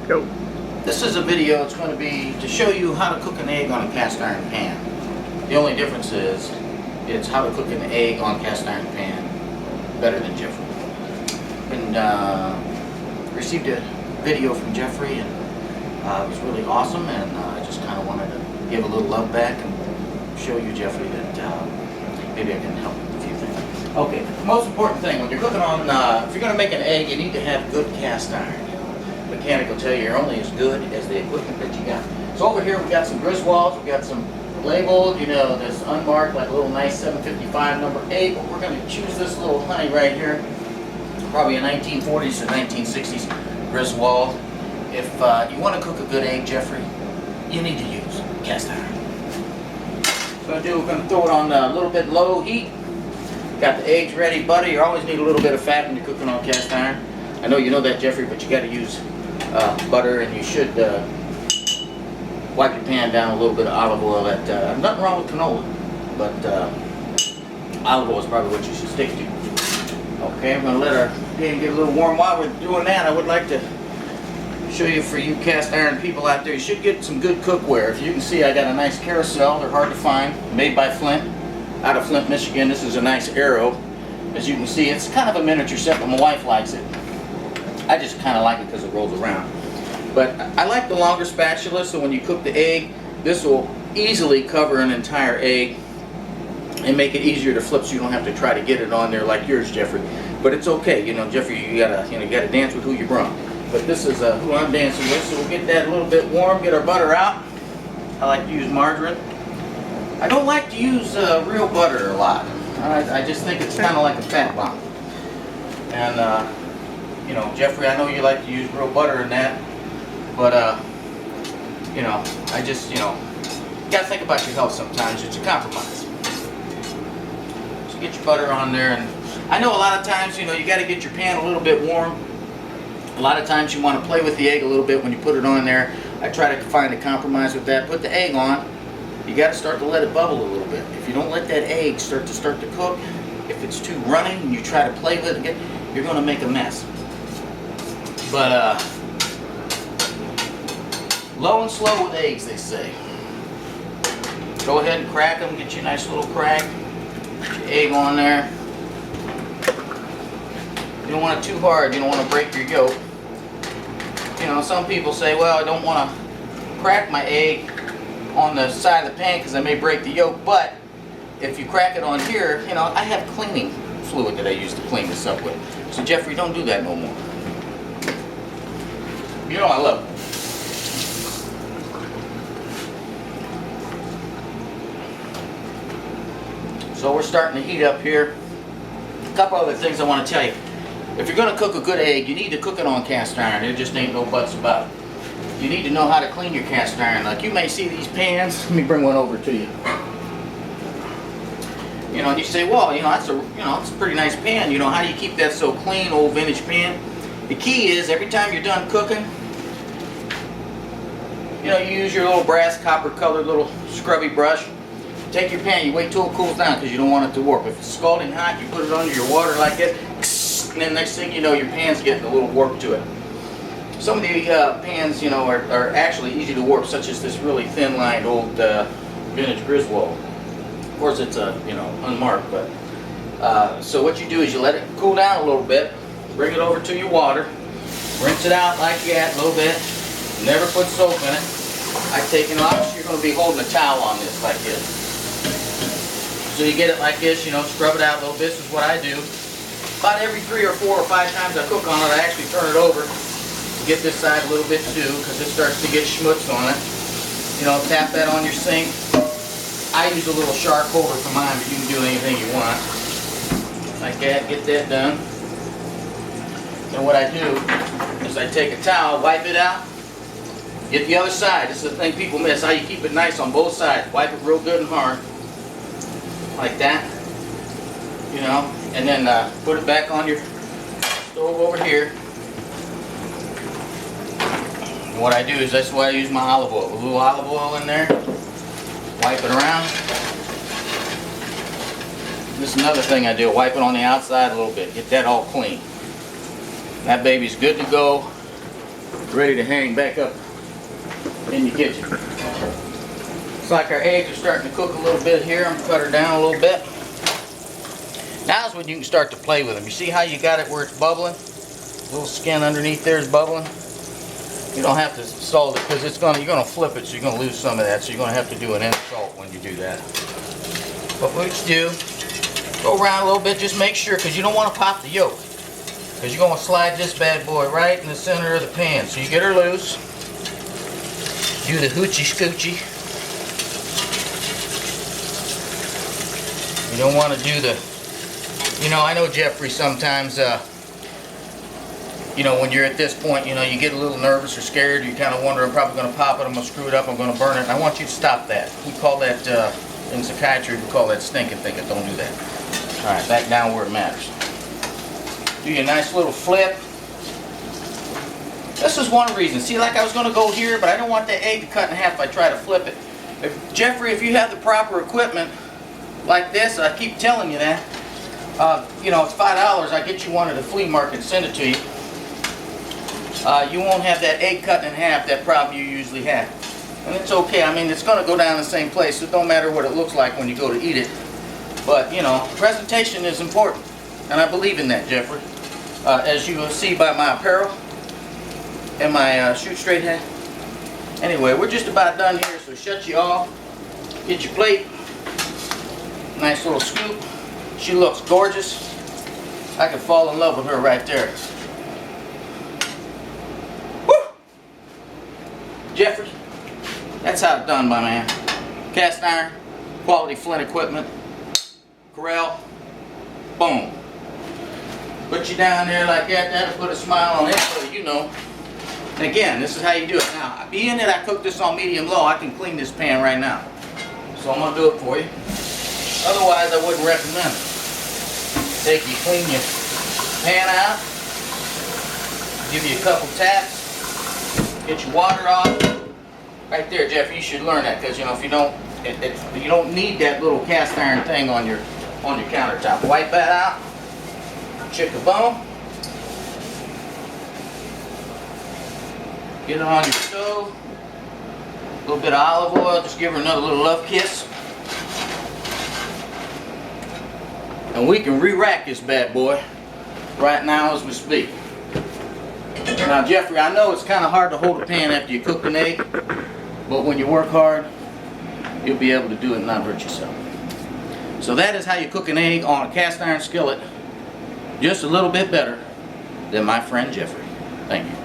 Go. This is a video. It's going to be to show you how to cook an egg on a cast iron pan. The only difference is it's how to cook an egg on cast iron pan better than Jeffrey. And received a video from Jeffrey, and it was really awesome, and I just kind of wanted to give a little love back and show you, Jeffrey, that maybe I can help with a few things. Okay, the most important thing when you're cooking on, if you're going to make an egg, you need to have good cast iron. Mechanic will tell you you're only as good as the equipment that you got. So over here we got some Griswolds, we got some labeled, you know, this unmarked, like a little nice 755 number 8, but we're going to choose this little honey right here, probably a 1940s or 1960s Griswold. If you want to cook a good egg, Jeffrey, you need to use cast iron. So we're going to throw it on a little bit low heat. Got the eggs ready, butter. You always need a little bit of fat when you're cooking on cast iron. I know you know that, Jeffrey, but you got to use butter, and you should wipe your pan down a little bit of olive oil. Nothing wrong with canola, but olive oil is probably what you should stick to. Okay, I'm going to let our pan get a little warm. While we're doing that, I would like to show you, for you cast iron people out there, you should get some good cookware. If you can see, I got a nice carousel. They're hard to find, made by Flint, out of Flint, Michigan. This is a nice arrow. As you can see, it's kind of a miniature set, but my wife likes it. I just kind of like it because it rolls around. But I like the longer spatula, so when you cook the egg, this will easily cover an entire egg and make it easier to flip, so you don't have to try to get it on there like yours, Jeffrey. But it's okay, you know, Jeffrey, you gotta dance with who you brung. But this is who I'm dancing with, so we'll get that a little bit warm, get our butter out. I like to use margarine. I don't like to use real butter a lot. I just think it's kind of like a fat bomb. And you know, Jeffrey, I know you like to use real butter in that, but you know, I just, you know, you gotta think about your health sometimes. It's a compromise. So get your butter on there, and I know a lot of times, you know, you gotta get your pan a little bit warm. A lot of times you want to play with the egg a little bit when you put it on there. I try to find a compromise with that. Put the egg on. You got to start to let it bubble a little bit. If you don't let that egg start to cook, if it's too running and you try to play with it, you're going to make a mess. But low and slow with eggs, they say. Go ahead and crack them. Get you a nice little crack. Put your egg on there. You don't want it too hard. You don't want to break your yolk. You know, some people say, well, I don't want to crack my egg on the side of the pan because I may break the yolk. But if you crack it on here, you know, I have cleaning fluid that I use to clean this up with. So Jeffrey, don't do that no more. You know I love it. So we're starting to heat up here. A couple other things I want to tell you. If you're going to cook a good egg, you need to cook it on cast iron. There just ain't no buts about it. You need to know how to clean your cast iron. Like you may see these pans. Let me bring one over to you. You know, and you say, well, you know, it's a pretty nice pan. You know, how do you keep that so clean, old vintage pan? The key is every time you're done cooking, you know, you use your little brass copper colored little scrubby brush. Take your pan, you wait till it cools down because you don't want it to warp. If it's scalding hot, you put it under your water like that. And then next thing you know, your pan's getting a little warp to it. Some of the pans, you know, are actually easy to warp, such as this really thin-lined old vintage Griswold. Of course, it's you know, unmarked, but so what you do is you let it cool down a little bit, bring it over to your water, rinse it out like that a little bit. Never put soap in it. I take it off. You're going to be holding a towel on this like this. So you get it like this, you know, scrub it out a little bit. This is what I do. About every 3 or 4 or 5 times I cook on it, I actually turn it over to get this side a little bit too, because it starts to get schmutz on it. You know, tap that on your sink. I use a little shark holder for mine, but you can do anything you want. Like that, get that done. And what I do is I take a towel, wipe it out, get the other side. This is the thing people miss, how you keep it nice on both sides. Wipe it real good and hard. Like that. You know, and then put it back on your stove over here. And what I do is that's why I use my olive oil. A little olive oil in there. Wipe it around. This is another thing I do. Wipe it on the outside a little bit. Get that all clean. That baby's good to go. ready to hang back up in your kitchen. Looks like our eggs are starting to cook a little bit here. I'm going to cut her down a little bit. Now's when you can start to play with them. You see how you got it where it's bubbling? A little skin underneath there is bubbling. You don't have to salt it because you're going to flip it, so you're going to lose some of that. So you're going to have to do an end salt when you do that. But what you do, go around a little bit, just make sure, because you don't want to pop the yolk. Because you're going to slide this bad boy right in the center of the pan. So you get her loose. Do the hoochie scoochie. You don't want to do the, I know Jeffrey sometimes, when you're at this point, you get a little nervous or scared. You kind of wonder, I'm probably going to pop it, I'm going to screw it up, I'm going to burn it. And I want you to stop that. We call that, in psychiatry, we call that stinking thinking. Don't do that. All right, back down where it matters. Do your nice little flip. This is one reason. See, like I was going to go here, but I don't want that egg to cut in half if I try to flip it. Jeffrey, if you have the proper equipment like this, I keep telling you that, it's $5. I get you one at a flea market and send it to you. You won't have that egg cut in half, that problem you usually have. And it's okay. I mean, it's going to go down the same place, so it don't matter what it looks like when you go to eat it. But, presentation is important. And I believe in that, Jeffrey. As you will see by my apparel and my shoot straight hat. Anyway, we're just about done here, so shut you off. Get your plate. Nice little scoop. She looks gorgeous. I could fall in love with her right there. Woo! Jeffrey, that's how it's done, my man. Cast iron, quality flint equipment, Corral, boom. Put you down there like that, that'll put a smile on anybody, And again, this is how you do it. Now, being that I cook this on medium low, I can clean this pan right now. So I'm going to do it for you. Otherwise, I wouldn't recommend it. Clean your pan out, give you a couple taps, get your water off. Right there, Jeff, you should learn that, because if you don't, you don't need that little cast iron thing on your countertop. Wipe that out. Check the bone. Get it on your stove. A little bit of olive oil. Just give her another little love kiss. And we can re-rack this bad boy right now as we speak. Now, Jeffrey, I know it's kind of hard to hold a pan after you cook an egg, but when you work hard, you'll be able to do it and not hurt yourself. So that is how you cook an egg on a cast iron skillet, just a little bit better than my friend Jeffrey. Thank you.